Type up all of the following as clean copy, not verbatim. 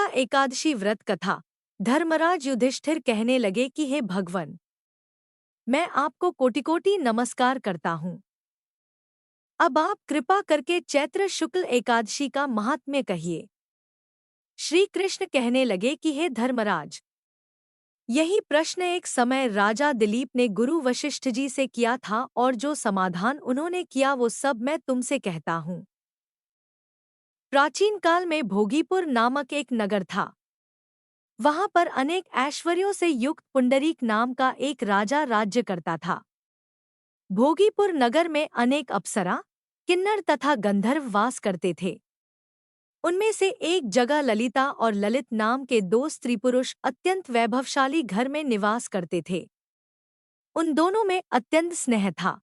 एकादशी व्रत कथा। धर्मराज युधिष्ठिर कहने लगे कि हे भगवन, मैं आपको कोटि कोटि नमस्कार करता हूँ। अब आप कृपा करके चैत्र शुक्ल एकादशी का महात्म्य कहिए। श्री कृष्ण कहने लगे कि हे धर्मराज, यही प्रश्न एक समय राजा दिलीप ने गुरु वशिष्ठ जी से किया था और जो समाधान उन्होंने किया वो सब मैं तुमसे कहता हूँ। प्राचीन काल में भोगीपुर नामक एक नगर था। वहां पर अनेक ऐश्वर्यों से युक्त पुंडरीक नाम का एक राजा राज्य करता था। भोगीपुर नगर में अनेक अप्सरा, किन्नर तथा गंधर्व वास करते थे। उनमें से एक जगह ललिता और ललित नाम के दो स्त्री पुरुष अत्यंत वैभवशाली घर में निवास करते थे। उन दोनों में अत्यंत स्नेह था,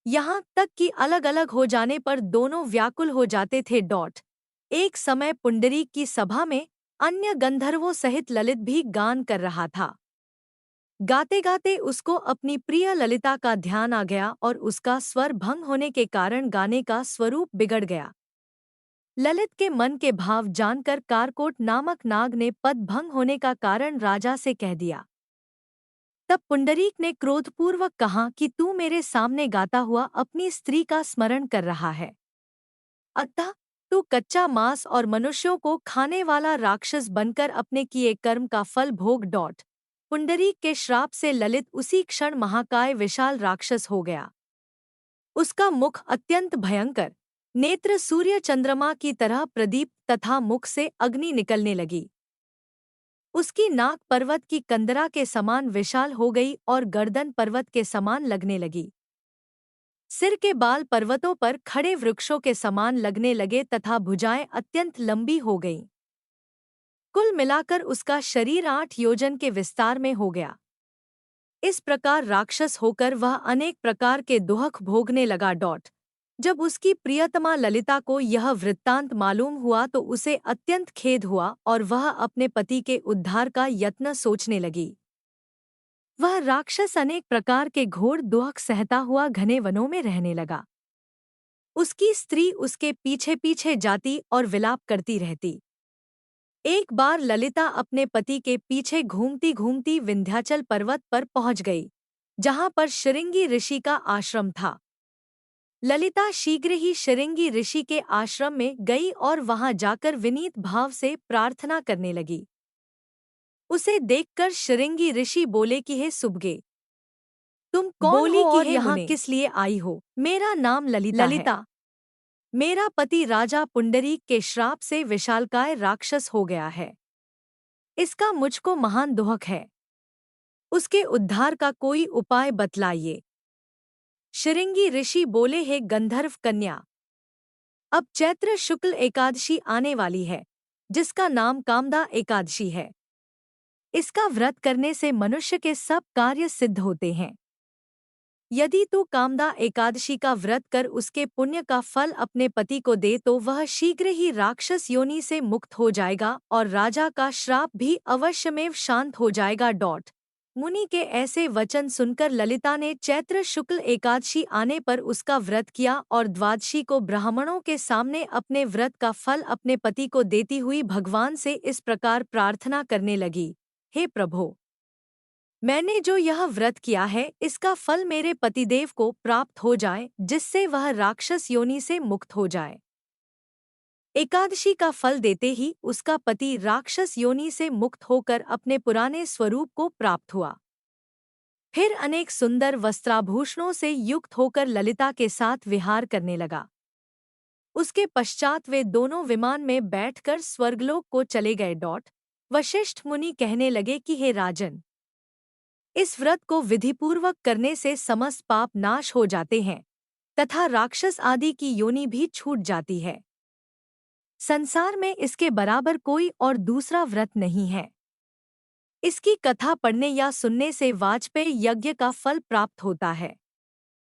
यहाँ तक कि अलग अलग हो जाने पर दोनों व्याकुल हो जाते थे। एक समय पुंडरीक की सभा में अन्य गंधर्वों सहित ललित भी गान कर रहा था। गाते गाते उसको अपनी प्रिय ललिता का ध्यान आ गया और उसका स्वर भंग होने के कारण गाने का स्वरूप बिगड़ गया। ललित के मन के भाव जानकर कारकोट नामक नाग ने पद भंग होने का कारण राजा से कह दिया। तब पुंडरीक ने क्रोधपूर्वक कहा कि तू मेरे सामने गाता हुआ अपनी स्त्री का स्मरण कर रहा है, अतः तू कच्चा मांस और मनुष्यों को खाने वाला राक्षस बनकर अपने किए कर्म का फल भोग। पुंडरीक के श्राप से ललित उसी क्षण महाकाय विशाल राक्षस हो गया। उसका मुख अत्यंत भयंकर, नेत्र सूर्य चंद्रमा की तरह प्रदीप तथा मुख से अग्नि निकलने लगी। उसकी नाक पर्वत की कंदरा के समान विशाल हो गई और गर्दन पर्वत के समान लगने लगी। सिर के बाल पर्वतों पर खड़े वृक्षों के समान लगने लगे तथा भुजाएं अत्यंत लंबी हो गईं। कुल मिलाकर उसका शरीर 8 योजन के विस्तार में हो गया। इस प्रकार राक्षस होकर वह अनेक प्रकार के दुहख भोगने लगा। जब उसकी प्रियतमा ललिता को यह वृत्तांत मालूम हुआ तो उसे अत्यंत खेद हुआ और वह अपने पति के उद्धार का यत्न सोचने लगी। वह राक्षस अनेक प्रकार के घोर दुहक सहता हुआ घने वनों में रहने लगा। उसकी स्त्री उसके पीछे पीछे जाती और विलाप करती रहती। एक बार ललिता अपने पति के पीछे घूमती घूमती विंध्याचल पर्वत पर पहुंच गई, जहां पर शृंगी ऋषि का आश्रम था। ललिता शीघ्र ही शृंगी ऋषि के आश्रम में गई और वहां जाकर विनीत भाव से प्रार्थना करने लगी। उसे देखकर शृंगी ऋषि बोले कि हे सुबगे, तुम कौन हो और यहाँ किस लिए आई हो? मेरा नाम ललिता है। मेरा पति राजा पुंडरीक के श्राप से विशालकाय राक्षस हो गया है। इसका मुझको महान दुहक है। उसके उद्धार का कोई उपाय बतलाइए। शृंगी ऋषि बोले, हे गंधर्व कन्या, अब चैत्र शुक्ल एकादशी आने वाली है, जिसका नाम कामदा एकादशी है। इसका व्रत करने से मनुष्य के सब कार्य सिद्ध होते हैं। यदि तू कामदा एकादशी का व्रत कर उसके पुण्य का फल अपने पति को दे तो वह शीघ्र ही राक्षस योनि से मुक्त हो जाएगा और राजा का श्राप भी अवश्यमेव शांत हो जाएगा। मुनि के ऐसे वचन सुनकर ललिता ने चैत्र शुक्ल एकादशी आने पर उसका व्रत किया और द्वादशी को ब्राह्मणों के सामने अपने व्रत का फल अपने पति को देती हुई भगवान से इस प्रकार प्रार्थना करने लगी, हे प्रभो, मैंने जो यह व्रत किया है इसका फल मेरे पतिदेव को प्राप्त हो जाए, जिससे वह राक्षस योनि से मुक्त हो जाए। एकादशी का फल देते ही उसका पति राक्षस योनि से मुक्त होकर अपने पुराने स्वरूप को प्राप्त हुआ। फिर अनेक सुंदर वस्त्राभूषणों से युक्त होकर ललिता के साथ विहार करने लगा। उसके पश्चात वे दोनों विमान में बैठकर स्वर्गलोक को चले गए। वशिष्ठ मुनि कहने लगे कि हे राजन, इस व्रत को विधिपूर्वक करने से समस्त पाप नाश हो जाते हैं तथा राक्षस आदि की योनि भी छूट जाती है। संसार में इसके बराबर कोई और दूसरा व्रत नहीं है। इसकी कथा पढ़ने या सुनने से वाजपेय यज्ञ का फल प्राप्त होता है।